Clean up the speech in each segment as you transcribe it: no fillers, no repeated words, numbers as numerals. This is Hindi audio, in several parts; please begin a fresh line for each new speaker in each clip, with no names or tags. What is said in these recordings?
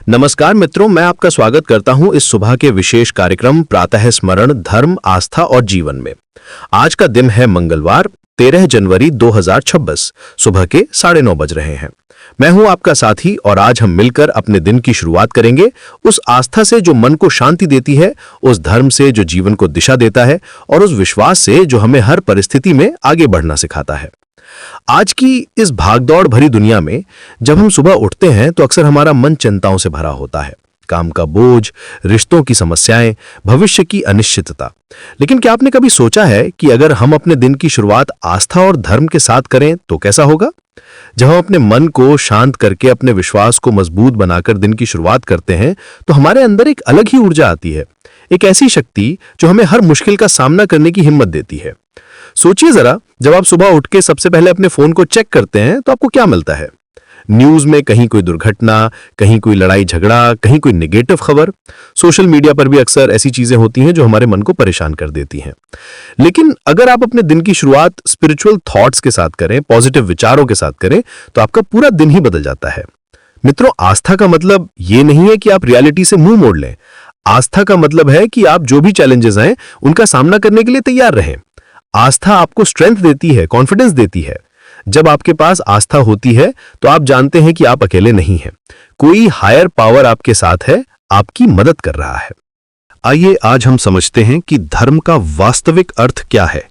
नमस्कार मित्रों, मैं आपका स्वागत करता हूं इस सुबह के विशेष कार्यक्रम प्रातः स्मरण धर्म, आस्था और जीवन में। आज का दिन है मंगलवार, 13 जनवरी 2026। सुबह के 9:30 बज रहे हैं। मैं हूं आपका साथी और आज हम मिलकर अपने दिन की शुरुआत करेंगे उस आस्था से जो मन को शांति देती है, उस धर्म से जो जीवन को दिशा देता है और उस विश्वास से जो हमें हर परिस्थिति में आगे बढ़ना सिखाता है। आज की इस भागदौड़ भरी दुनिया में जब हम सुबह उठते हैं तो अक्सर हमारा मन चिंताओं से भरा होता है। काम का बोझ, रिश्तों की समस्याएं, भविष्य की अनिश्चितता। लेकिन क्या आपने कभी सोचा है कि अगर हम अपने दिन की शुरुआत आस्था और धर्म के साथ करें तो कैसा होगा? जब हम अपने मन को शांत करके अपने विश्वास को मजबूत बनाकर दिन की शुरुआत करते हैं तो हमारे अंदर एक अलग ही ऊर्जा आती है, एक ऐसी शक्ति जो हमें हर मुश्किल का सामना करने की हिम्मत देती है। सोचिए जरा, जब आप सुबह उठ के सबसे पहले अपने फोन को चेक करते हैं तो आपको क्या मिलता है? न्यूज में कहीं कोई दुर्घटना, कहीं कोई लड़ाई झगड़ा, कहीं कोई नेगेटिव खबर। सोशल मीडिया पर भी अक्सर ऐसी चीजें होती हैं जो हमारे मन को परेशान कर देती हैं। लेकिन अगर आप अपने दिन की शुरुआत स्पिरिचुअल थॉट्स के साथ करें, पॉजिटिव विचारों के साथ करें, तो आपका पूरा दिन ही बदल जाता है। मित्रों, आस्था का मतलब ये नहीं है कि आप रियलिटी से मुंह मोड़ लें। आस्था का मतलब है कि आप जो भी चैलेंजेस हैं उनका सामना करने के लिए तैयार रहें। आस्था आपको स्ट्रेंथ देती है, कॉन्फिडेंस देती है। जब आपके पास आस्था होती है तो आप जानते हैं कि आप अकेले नहीं हैं। कोई हायर पावर आपके साथ है, आपकी मदद कर रहा है। आइए आज हम समझते हैं कि धर्म का वास्तविक अर्थ क्या है।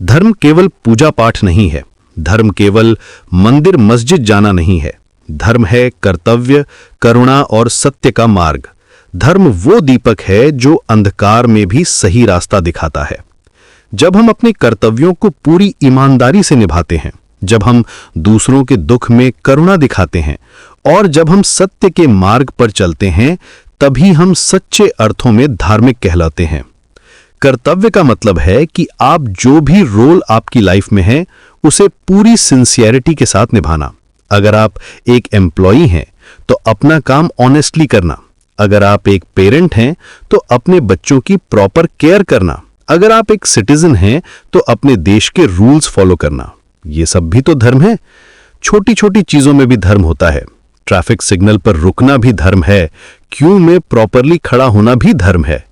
धर्म केवल पूजा पाठ नहीं है। धर्म केवल मंदिर मस्जिद जाना नहीं है। धर्म है कर्तव्य, करुणा और सत्य का मार्ग। धर्म वो दीपक है जो अंधकार में भी सही रास्ता दिखाता है। जब हम अपने कर्तव्यों को पूरी ईमानदारी से निभाते हैं, जब हम दूसरों के दुख में करुणा दिखाते हैं और जब हम सत्य के मार्ग पर चलते हैं, तभी हम सच्चे अर्थों में धार्मिक कहलाते हैं। कर्तव्य का मतलब है कि आप जो भी रोल आपकी लाइफ में है उसे पूरी सिंसियरिटी के साथ निभाना। अगर आप एक एम्प्लॉई हैं तो अपना काम ऑनेस्टली करना। अगर आप एक पेरेंट हैं तो अपने बच्चों की प्रॉपर केयर करना। अगर आप एक सिटीजन हैं तो अपने देश के रूल्स फॉलो करना। ये सब भी तो धर्म है। छोटी छोटी चीजों में भी धर्म होता है। ट्रैफिक सिग्नल पर रुकना भी धर्म है। क्यू में प्रॉपरली खड़ा होना भी धर्म है।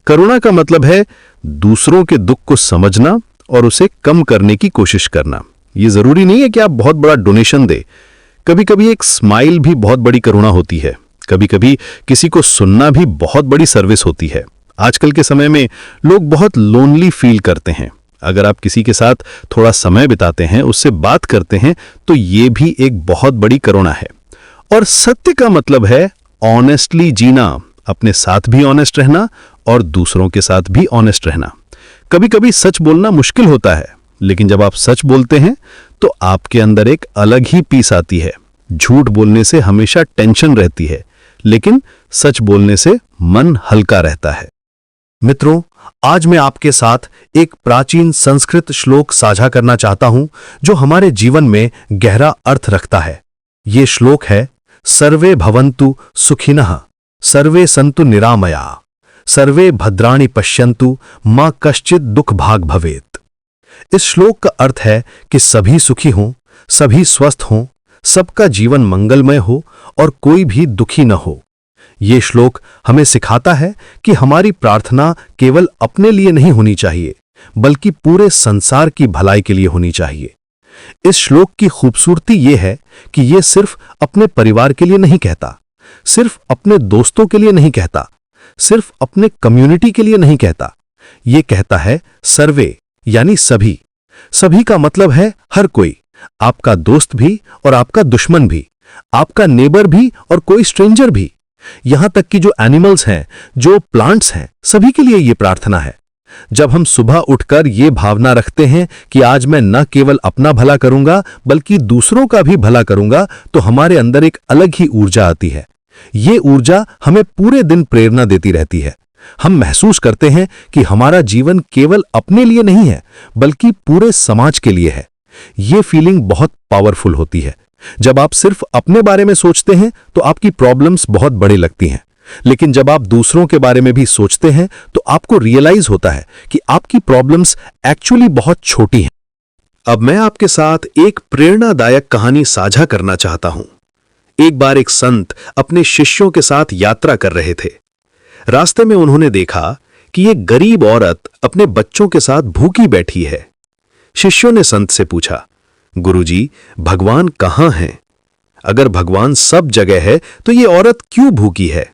करुणा का मतलब है दूसरों के दुख को समझना और उसे कम करने की कोशिश करना। ये जरूरी नहीं है कि आप बहुत बड़ा डोनेशन दे। कभी कभी एक स्माइल भी बहुत बड़ी करुणा होती है। कभी कभी किसी को सुनना भी बहुत बड़ी सर्विस होती है। आजकल के समय में लोग बहुत लोनली फील करते हैं। अगर आप किसी के साथ थोड़ा समय बिताते हैं, उससे बात करते हैं, तो ये भी एक बहुत बड़ी करुणा है। और सत्य का मतलब है ऑनेस्टली जीना, अपने साथ भी ऑनेस्ट रहना और दूसरों के साथ भी ऑनेस्ट रहना। कभी कभी सच बोलना मुश्किल होता है, लेकिन जब आप सच बोलते हैं तो आपके अंदर एक अलग ही पीस आती है। झूठ बोलने से हमेशा टेंशन रहती है, लेकिन सच बोलने से मन हल्का रहता है। मित्रों, आज मैं आपके साथ एक प्राचीन संस्कृत श्लोक साझा करना चाहता हूं जो हमारे जीवन में गहरा अर्थ रखता है। ये श्लोक है, सर्वे भवन्तु सुखिनः, सर्वे सन्तु निरामया, सर्वे भद्राणि पश्यन्तु, मा कश्चित् दुख भाग भवेत्। इस श्लोक का अर्थ है कि सभी सुखी हों, सभी स्वस्थ हों, सबका जीवन मंगलमय हो और कोई भी दुखी न हो। ये श्लोक हमें सिखाता है कि हमारी प्रार्थना केवल अपने लिए नहीं होनी चाहिए, बल्कि पूरे संसार की भलाई के लिए होनी चाहिए। इस श्लोक की खूबसूरती ये है कि ये सिर्फ अपने परिवार के लिए नहीं कहता, सिर्फ अपने दोस्तों के लिए नहीं कहता, सिर्फ अपने कम्युनिटी के लिए नहीं कहता। ये कहता है सर्वे, यानी सभी। सभी का मतलब है हर कोई, आपका दोस्त भी और आपका दुश्मन भी, आपका नेबर भी और कोई स्ट्रेंजर भी। यहां तक कि जो एनिमल्स हैं, जो प्लांट्स हैं, सभी के लिए यह प्रार्थना है। जब हम सुबह उठकर ये भावना रखते हैं कि आज मैं न केवल अपना भला करूंगा बल्कि दूसरों का भी भला करूंगा, तो हमारे अंदर एक अलग ही ऊर्जा आती है। ये ऊर्जा हमें पूरे दिन प्रेरणा देती रहती है। हम महसूस करते हैं कि हमारा जीवन केवल अपने लिए नहीं है बल्कि पूरे समाज के लिए है। ये फीलिंग बहुत पावरफुल होती है। जब आप सिर्फ अपने बारे में सोचते हैं तो आपकी प्रॉब्लम्स बहुत बड़ी लगती हैं, लेकिन जब आप दूसरों के बारे में भी सोचते हैं तो आपको रियलाइज होता है कि आपकी प्रॉब्लम्स एक्चुअली बहुत छोटी हैं। अब मैं आपके साथ एक प्रेरणादायक कहानी साझा करना चाहता हूं। एक बार एक संत अपने शिष्यों के साथ यात्रा कर रहे थे। रास्ते में उन्होंने देखा कि एक गरीब औरत अपने बच्चों के साथ भूखी बैठी है। शिष्यों ने संत से पूछा, गुरुजी, भगवान कहाँ हैं? अगर भगवान सब जगह है तो ये औरत क्यों भूखी है?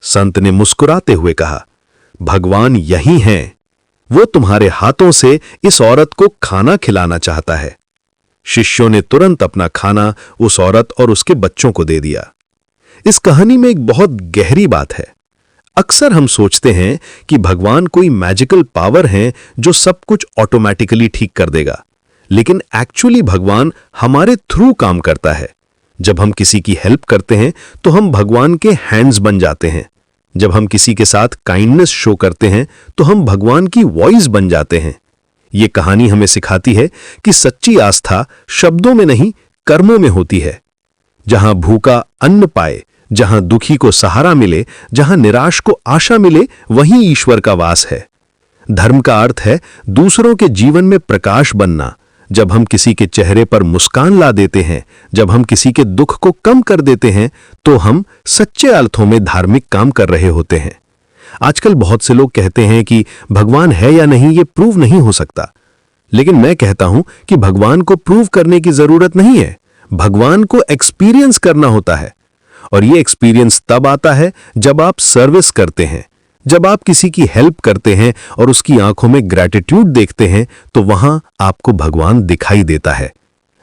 संत ने मुस्कुराते हुए कहा, भगवान यही हैं। वो तुम्हारे हाथों से इस औरत को खाना खिलाना चाहता है। शिष्यों ने तुरंत अपना खाना उस औरत और उसके बच्चों को दे दिया। इस कहानी में एक बहुत गहरी बात है। अक्सर हम सोचते हैं कि भगवान कोई मैजिकल पावर है जो सब कुछ ऑटोमेटिकली ठीक कर देगा, लेकिन एक्चुअली भगवान हमारे थ्रू काम करता है। जब हम किसी की हेल्प करते हैं तो हम भगवान के हैंड्स बन जाते हैं। जब हम किसी के साथ काइंडनेस शो करते हैं तो हम भगवान की वॉइस बन जाते हैं। ये कहानी हमें सिखाती है कि सच्ची आस्था शब्दों में नहीं, कर्मों में होती है। जहां भूखा अन्न पाए, जहां दुखी को सहारा मिले, जहां निराश को आशा मिले, वहीं ईश्वर का वास है। धर्म का अर्थ है दूसरों के जीवन में प्रकाश बनना। जब हम किसी के चेहरे पर मुस्कान ला देते हैं, जब हम किसी के दुख को कम कर देते हैं, तो हम सच्चे अर्थों में धार्मिक काम कर रहे होते हैं। आजकल बहुत से लोग कहते हैं कि भगवान है या नहीं ये प्रूव नहीं हो सकता, लेकिन मैं कहता हूं कि भगवान को प्रूव करने की जरूरत नहीं है। भगवान को एक्सपीरियंस करना होता है, और ये एक्सपीरियंस तब आता है जब आप सर्विस करते हैं, जब आप किसी की हेल्प करते हैं और उसकी आंखों में ग्रैटिट्यूड देखते हैं, तो वहां आपको भगवान दिखाई देता है।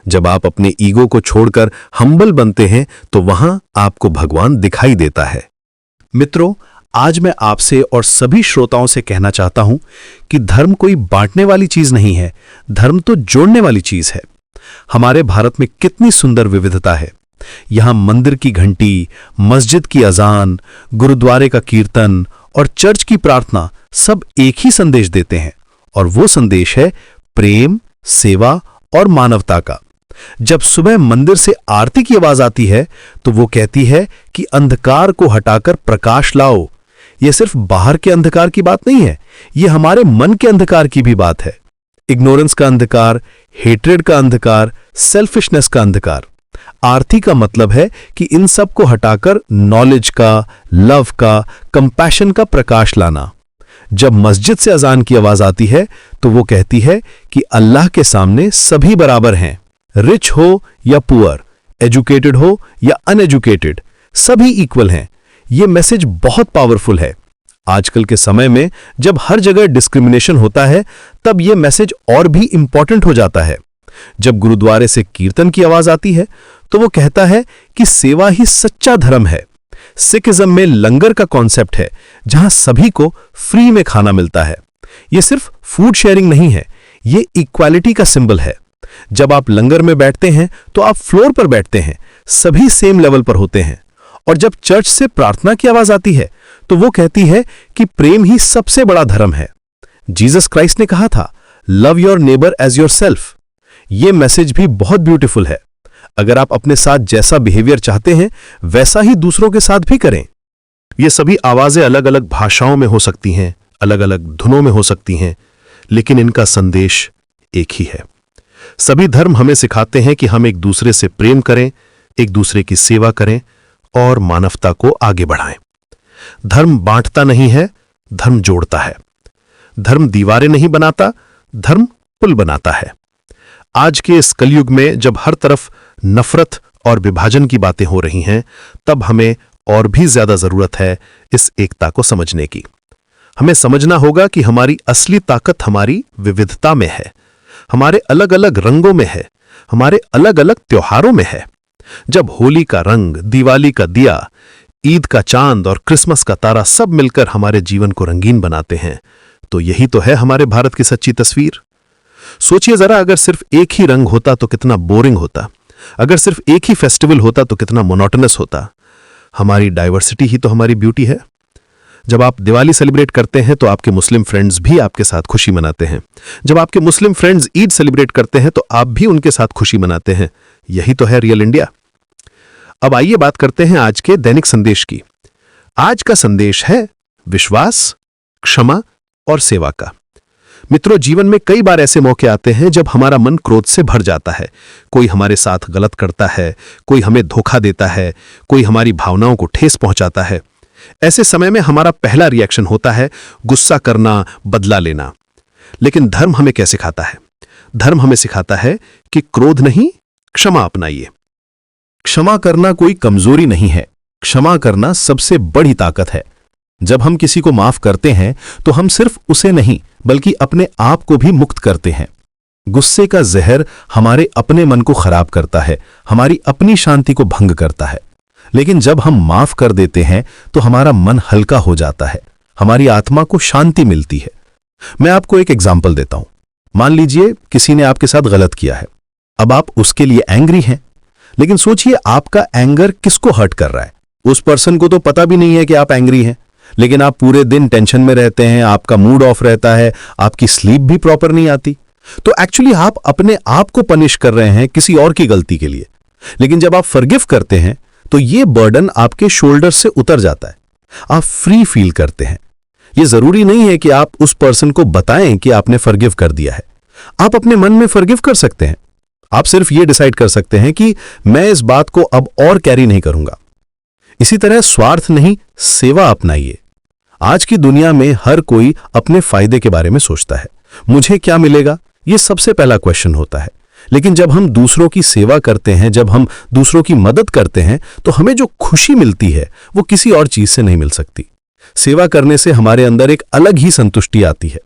जब आप अपने ईगो को छोड़कर हम्बल बनते हैं तो वहां आपको भगवान दिखाई देता है।
मित्रों, आज मैं आपसे और सभी श्रोताओं से कहना चाहता हूं कि धर्म कोई बांटने वाली चीज नहीं है, धर्म तो जोड़ने वाली चीज है। हमारे भारत में कितनी सुंदर विविधता है। यहां मंदिर की घंटी, मस्जिद की अजान, गुरुद्वारे का कीर्तन और चर्च की प्रार्थना सब एक ही संदेश देते हैं, और वो संदेश है प्रेम, सेवा और मानवता का। जब सुबह मंदिर से आरती की आवाज आती है तो वो कहती है कि अंधकार को हटाकर प्रकाश लाओ। यह सिर्फ बाहर के अंधकार की बात नहीं है, यह हमारे मन के अंधकार की भी बात है। इग्नोरेंस का अंधकार, हेट्रेड का अंधकार, सेल्फिशनेस का अंधकार। आरती का मतलब है कि इन सब को हटाकर नॉलेज का, लव का, कंपैशन का प्रकाश लाना। जब मस्जिद से अजान की आवाज आती है तो वो कहती है कि अल्लाह के सामने सभी बराबर हैं, रिच हो या पुअर, एजुकेटेड हो या अनएजुकेटेड, सभी इक्वल हैं। ये मैसेज बहुत पावरफुल है। आजकल के समय में जब हर जगह डिस्क्रिमिनेशन होता है, तब यह मैसेज और भी इंपॉर्टेंट हो जाता है। जब गुरुद्वारे से कीर्तन की आवाज आती है तो वो कहता है कि सेवा ही सच्चा धर्म है। सिखिज्म में लंगर का कॉन्सेप्ट है, जहां सभी को फ्री में खाना मिलता है। यह सिर्फ फूड शेयरिंग नहीं है, यह इक्वालिटी का सिंबल है। जब आप लंगर में बैठते हैं तो आप फ्लोर पर बैठते हैं, सभी सेम लेवल पर होते हैं। और जब चर्च से प्रार्थना की आवाज आती है तो वो कहती है कि प्रेम ही सबसे बड़ा धर्म है। जीसस क्राइस्ट ने कहा था, love your neighbour as yourself. यह मैसेज भी बहुत ब्यूटीफुल है। अगर आप अपने साथ जैसा बिहेवियर चाहते हैं वैसा ही दूसरों के साथ भी करें। ये सभी आवाजें अलग अलग भाषाओं में हो सकती हैं, अलग अलग धुनों में हो सकती हैं, लेकिन इनका संदेश एक ही है। सभी धर्म हमें सिखाते हैं कि हम एक दूसरे से प्रेम करें, एक दूसरे की सेवा करें और मानवता को आगे बढ़ाएं। धर्म बांटता नहीं है, धर्म जोड़ता है। धर्म दीवारें नहीं बनाता, धर्म पुल बनाता है। आज के इस कलयुग में जब हर तरफ नफरत और विभाजन की बातें हो रही हैं, तब हमें और भी ज्यादा जरूरत है इस एकता को समझने की। हमें समझना होगा कि हमारी असली ताकत हमारी विविधता में है, हमारे अलग अलग रंगों में है, हमारे अलग अलग त्योहारों में है। जब होली का रंग, दिवाली का दिया, ईद का चांद और क्रिसमस का तारा सब मिलकर हमारे जीवन को रंगीन बनाते हैं, तो यही तो है हमारे भारत की सच्ची तस्वीर। सोचिए जरा, अगर सिर्फ एक ही रंग होता तो कितना बोरिंग होता, अगर सिर्फ एक ही फेस्टिवल होता तो कितना मोनोटोनस होता। हमारी डाइवर्सिटी ही तो हमारी ब्यूटी है। जब आप दिवाली सेलिब्रेट करते हैं तो आपके मुस्लिम फ्रेंड्स भी आपके साथ खुशी मनाते हैं। जब आपके मुस्लिम फ्रेंड्स ईद सेलिब्रेट करते हैं तो आप भी उनके साथ खुशी मनाते हैं। यही तो है रियल इंडिया। अब आइए बात करते हैं आज के दैनिक संदेश की। आज का संदेश है विश्वास, क्षमा और सेवा का। मित्रों, जीवन में कई बार ऐसे मौके आते हैं जब हमारा मन क्रोध से भर जाता है। कोई हमारे साथ गलत करता है, कोई हमें धोखा देता है, कोई हमारी भावनाओं को ठेस पहुंचाता है। ऐसे समय में हमारा पहला रिएक्शन होता है गुस्सा करना, बदला लेना। लेकिन धर्म हमें क्या सिखाता है? धर्म हमें सिखाता है कि क्रोध नहीं, क्षमा अपनाइए। क्षमा करना कोई कमजोरी नहीं है, क्षमा करना सबसे बड़ी ताकत है। जब हम किसी को माफ करते हैं तो हम सिर्फ उसे नहीं बल्कि अपने आप को भी मुक्त करते हैं। गुस्से का जहर हमारे अपने मन को खराब करता है, हमारी अपनी शांति को भंग करता है। लेकिन जब हम माफ कर देते हैं तो हमारा मन हल्का हो जाता है, हमारी आत्मा को शांति मिलती है। मैं आपको एक एग्जाम्पल देता हूं। मान लीजिए किसी ने आपके साथ गलत किया है। अब आप उसके लिए एंग्री हैं, लेकिन सोचिए आपका एंगर किसको हर्ट कर रहा है। उस पर्सन को तो पता भी नहीं है कि आप एंग्री हैं, लेकिन आप पूरे दिन टेंशन में रहते हैं, आपका मूड ऑफ रहता है, आपकी स्लीप भी प्रॉपर नहीं आती। तो एक्चुअली आप अपने आप को पनिश कर रहे हैं किसी और की गलती के लिए। लेकिन जब आप फॉरगिव करते हैं तो ये बर्डन आपके शोल्डर से उतर जाता है, आप फ्री फील करते हैं। ये जरूरी नहीं है कि आप उस पर्सन को बताएं कि आपने फॉरगिव कर दिया है। आप अपने मन में फॉरगिव कर सकते हैं। आप सिर्फ ये डिसाइड कर सकते हैं कि मैं इस बात को अब और कैरी नहीं करूंगा। इसी तरह स्वार्थ नहीं, सेवा अपनाइए। आज की दुनिया में हर कोई अपने फायदे के बारे में सोचता है। मुझे क्या मिलेगा, यह सबसे पहला क्वेश्चन होता है। लेकिन जब हम दूसरों की सेवा करते हैं, जब हम दूसरों की मदद करते हैं, तो हमें जो खुशी मिलती है वो किसी और चीज से नहीं मिल सकती। सेवा करने से हमारे अंदर एक अलग ही संतुष्टि आती है।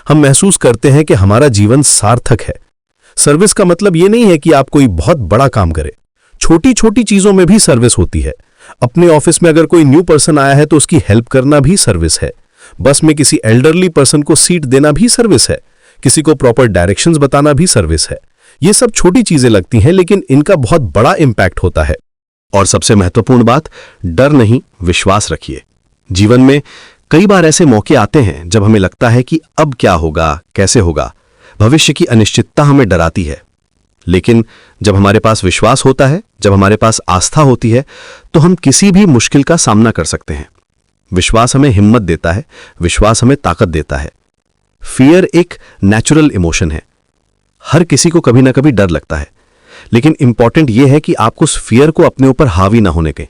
हम महसूस करते हैं कि हमारा जीवन सार्थक है। सर्विस का मतलब यह नहीं है कि आप कोई बहुत बड़ा काम करें। छोटी छोटी चीजों में भी सर्विस होती है। अपने ऑफिस में अगर कोई न्यू पर्सन आया है तो उसकी हेल्प करना भी सर्विस है। बस में किसी एल्डरली पर्सन को सीट देना भी सर्विस है। किसी को प्रॉपर डायरेक्शंस बताना भी सर्विस है। ये सब छोटी चीजें लगती हैं, लेकिन इनका बहुत बड़ा इंपैक्ट होता है। और सबसे महत्वपूर्ण बात, डर नहीं, विश्वास रखिए। जीवन में कई बार ऐसे मौके आते हैं जब हमें लगता है कि अब क्या होगा, कैसे होगा। भविष्य की अनिश्चितता हमें डराती है। लेकिन जब हमारे पास विश्वास होता है, जब हमारे पास आस्था होती है, तो हम किसी भी मुश्किल का सामना कर सकते हैं। विश्वास हमें हिम्मत देता है, विश्वास हमें ताकत देता है। फियर एक नेचुरल इमोशन है। हर किसी को कभी ना कभी डर लगता है, लेकिन इंपॉर्टेंट यह है कि आपको उस फियर को अपने ऊपर हावी ना होने दें।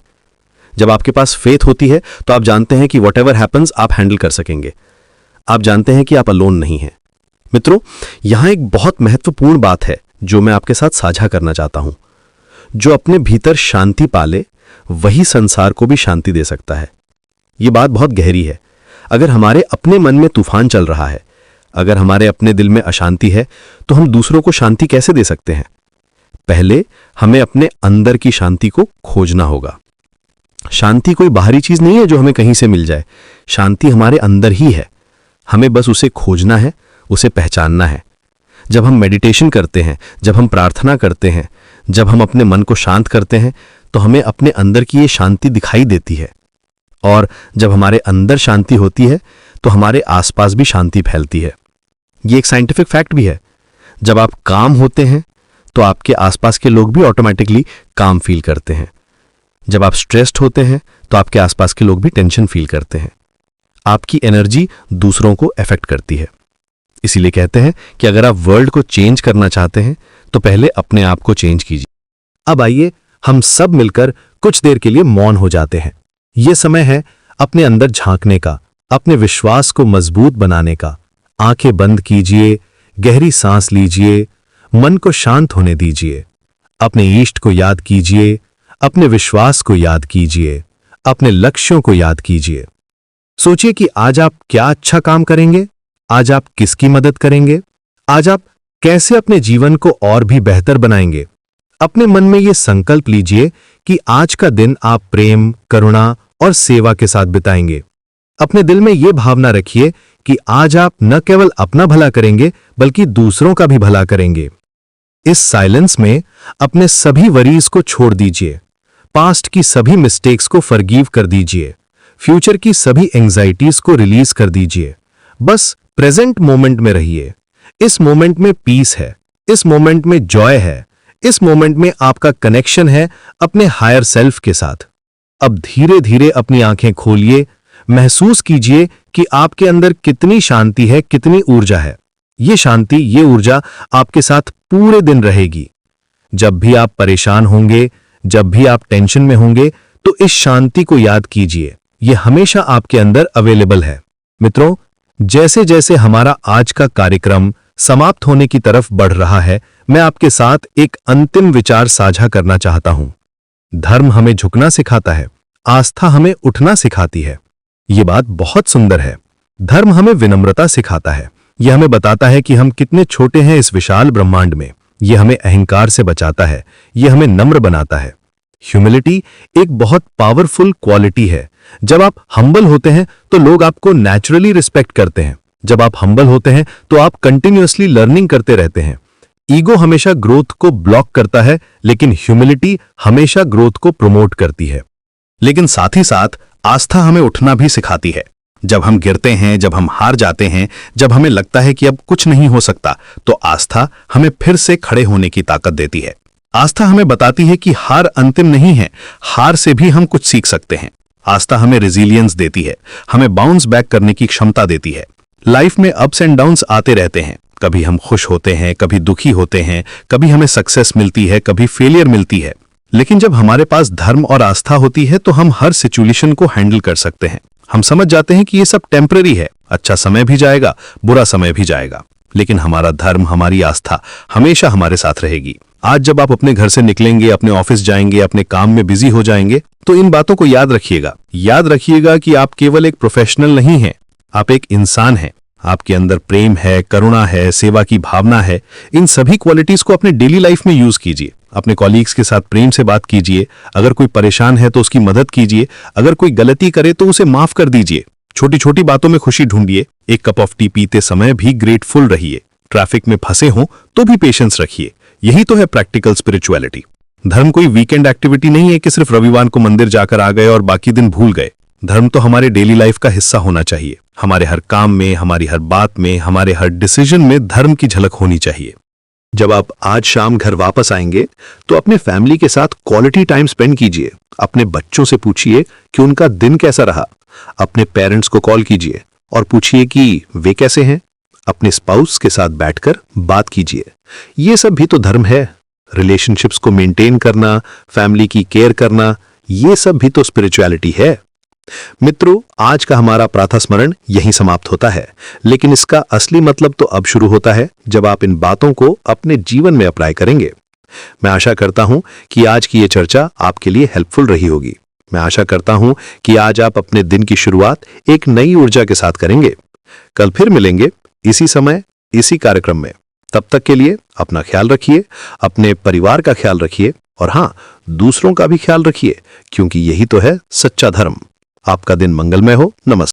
जब आपके पास फेथ होती है तो आप जानते हैं कि व्हाटएवर हैपन्स आप हैंडल कर सकेंगे। आप जानते हैं कि आप अलोन नहीं हैं। मित्रों, यहां एक बहुत महत्वपूर्ण बात है जो मैं आपके साथ साझा करना चाहता हूं। जो अपने भीतर शांति पाले वही संसार को भी शांति दे सकता है। यह बात बहुत गहरी है। अगर हमारे अपने मन में तूफान चल रहा है, अगर हमारे अपने दिल में अशांति है, तो हम दूसरों को शांति कैसे दे सकते हैं? पहले हमें अपने अंदर की शांति को खोजना होगा। शांति कोई बाहरी चीज नहीं है जो हमें कहीं से मिल जाए। शांति हमारे अंदर ही है। हमें बस उसे खोजना है, उसे पहचानना है। जब हम मेडिटेशन करते हैं, जब हम प्रार्थना करते हैं, जब हम अपने मन को शांत करते हैं, तो हमें अपने अंदर की ये शांति दिखाई देती है। और जब हमारे अंदर शांति होती है तो हमारे आसपास भी शांति फैलती है। ये एक साइंटिफिक फैक्ट भी है। जब आप काम होते हैं तो आपके आसपास के लोग भी ऑटोमेटिकली काम फील करते हैं। जब आप स्ट्रेस्ड होते हैं तो आपके आसपास के लोग भी टेंशन फील करते हैं। आपकी एनर्जी दूसरों को अफेक्ट करती है। इसीलिए कहते हैं कि अगर आप वर्ल्ड को चेंज करना चाहते हैं तो पहले अपने आप को चेंज कीजिए। अब आइए हम सब मिलकर कुछ देर के लिए मौन हो जाते हैं। यह समय है अपने अंदर झांकने का, अपने विश्वास को मजबूत बनाने का। आंखें बंद कीजिए, गहरी सांस लीजिए, मन को शांत होने दीजिए। अपने इष्ट को याद कीजिए, अपने विश्वास को याद कीजिए, अपने लक्ष्यों को याद कीजिए। सोचिए कि आज आप क्या अच्छा काम करेंगे, आज आप किसकी मदद करेंगे, आज आप कैसे अपने जीवन को और भी बेहतर बनाएंगे। अपने मन में यह संकल्प लीजिए कि आज का दिन आप प्रेम, करुणा और सेवा के साथ बिताएंगे। अपने दिल में यह भावना रखिए कि आज आप न केवल अपना भला करेंगे बल्कि दूसरों का भी भला करेंगे। इस साइलेंस में अपने सभी वरीज को छोड़ दीजिए। पास्ट की सभी मिस्टेक्स को फॉरगिव कर दीजिए। फ्यूचर की सभी एंजाइटीज को रिलीज कर दीजिए। बस प्रेजेंट मोमेंट में रहिए। इस मोमेंट में पीस है, इस मोमेंट में जॉय है, इस मोमेंट में आपका कनेक्शन है अपने हायर सेल्फ के साथ। अब धीरे धीरे अपनी आंखें खोलिए। महसूस कीजिए कि आपके अंदर कितनी शांति है, कितनी ऊर्जा है।
ये शांति, ये ऊर्जा आपके साथ पूरे दिन रहेगी। जब भी आप परेशान होंगे, जब भी आप टेंशन में होंगे, तो इस शांति को याद कीजिए। ये हमेशा आपके अंदर अवेलेबल है। मित्रों, जैसे जैसे हमारा आज का कार्यक्रम समाप्त होने की तरफ बढ़ रहा है, मैं आपके साथ एक अंतिम विचार साझा करना चाहता हूं। धर्म हमें झुकना सिखाता है, आस्था हमें उठना सिखाती है। ये बात बहुत सुंदर है। धर्म हमें विनम्रता सिखाता है। यह हमें बताता है कि हम कितने छोटे हैं इस विशाल ब्रह्मांड में। यह हमें अहंकार से बचाता है। यह हमें नम्र बनाता है। ह्यूमिलिटी एक बहुत पावरफुल क्वालिटी है। जब आप हम्बल होते हैं तो लोग आपको नेचुरली रिस्पेक्ट करते हैं। जब आप हम्बल होते हैं तो आप कंटिन्यूअसली लर्निंग करते रहते हैं। ईगो हमेशा ग्रोथ को ब्लॉक करता है, लेकिन ह्यूमिलिटी हमेशा ग्रोथ को प्रमोट करती है।
लेकिन साथ ही साथ आस्था हमें उठना भी सिखाती है। जब हम गिरते हैं, जब हम हार जाते हैं, जब हमें लगता है कि अब कुछ नहीं हो सकता, तो आस्था हमें फिर से खड़े होने की ताकत देती है। आस्था हमें बताती है कि हार अंतिम नहीं है, हार से भी हम कुछ सीख सकते हैं। आस्था हमें रेजिलियंस देती है, हमें बाउंस बैक करने की क्षमता देती है। लाइफ में अप्स एंड डाउन्स आते रहते हैं। कभी हम खुश होते हैं, कभी दुखी होते हैं, कभी हमें सक्सेस मिलती है, कभी फेलियर मिलती है। लेकिन जब हमारे पास धर्म और आस्था होती है तो हम हर सिचुएशन को हैंडल कर सकते हैं। हम समझ जाते हैं कि ये सब टेम्पररी है, अच्छा समय भी जाएगा, बुरा समय भी जाएगा, लेकिन हमारा धर्म, हमारी आस्था हमेशा हमारे साथ रहेगी। आज जब आप अपने घर से निकलेंगे, अपने ऑफिस जाएंगे, अपने काम में बिजी हो जाएंगे, तो इन बातों को याद रखिएगा। याद रखिएगा कि आप केवल एक प्रोफेशनल नहीं हैं, आप एक इंसान हैं। आपके अंदर प्रेम है, करुणा है, सेवा की भावना है। इन सभी क्वालिटीज को अपने डेली लाइफ में यूज कीजिए। अपने कॉलीग्स के साथ प्रेम से बात कीजिए। अगर कोई परेशान है तो उसकी मदद कीजिए। अगर कोई गलती करे तो उसे माफ कर दीजिए। छोटी छोटी बातों में खुशी ढूंढिए। एक कप ऑफ टी पीते समय भी ग्रेटफुल रहिए। ट्रैफिक में फंसे हों तो भी पेशेंस रखिए। यही तो है प्रैक्टिकल स्पिरिचुअलिटी। धर्म कोई वीकेंड एक्टिविटी नहीं है कि सिर्फ रविवार को मंदिर जाकर आ गए और बाकी दिन भूल गए। धर्म तो हमारे डेली लाइफ का हिस्सा होना चाहिए। हमारे हर काम में, हमारी हर बात में, हमारे हर डिसीजन में धर्म की झलक होनी चाहिए। जब आप आज शाम घर वापस आएंगे तो अपने फैमिली के साथ क्वालिटी टाइम स्पेंड कीजिए। अपने बच्चों से पूछिए कि उनका दिन कैसा रहा। अपने पेरेंट्स को कॉल कीजिए और पूछिए कि वे कैसे हैं। अपने स्पाउस के साथ बैठकर बात कीजिए। ये सब भी तो धर्म है। रिलेशनशिप्स को मेंटेन करना, फैमिली की केयर करना, ये सब भी तो स्पिरिचुअलिटी है। मित्रों, आज का हमारा प्रातः स्मरण यहीं समाप्त होता है, लेकिन इसका असली मतलब तो अब शुरू होता है जब आप इन बातों को अपने जीवन में अप्लाई करेंगे। मैं आशा करता हूं कि आज की ये चर्चा आपके लिए हेल्पफुल रही होगी। मैं आशा करता हूं कि आज आप अपने दिन की शुरुआत एक नई ऊर्जा के साथ करेंगे। कल फिर मिलेंगे इसी समय, इसी कार्यक्रम में। तब तक के लिए अपना ख्याल रखिए, अपने परिवार का ख्याल रखिए और हां, दूसरों का भी ख्याल रखिए, क्योंकि यही तो है सच्चा धर्म। आपका दिन मंगलमय हो। नमस्कार।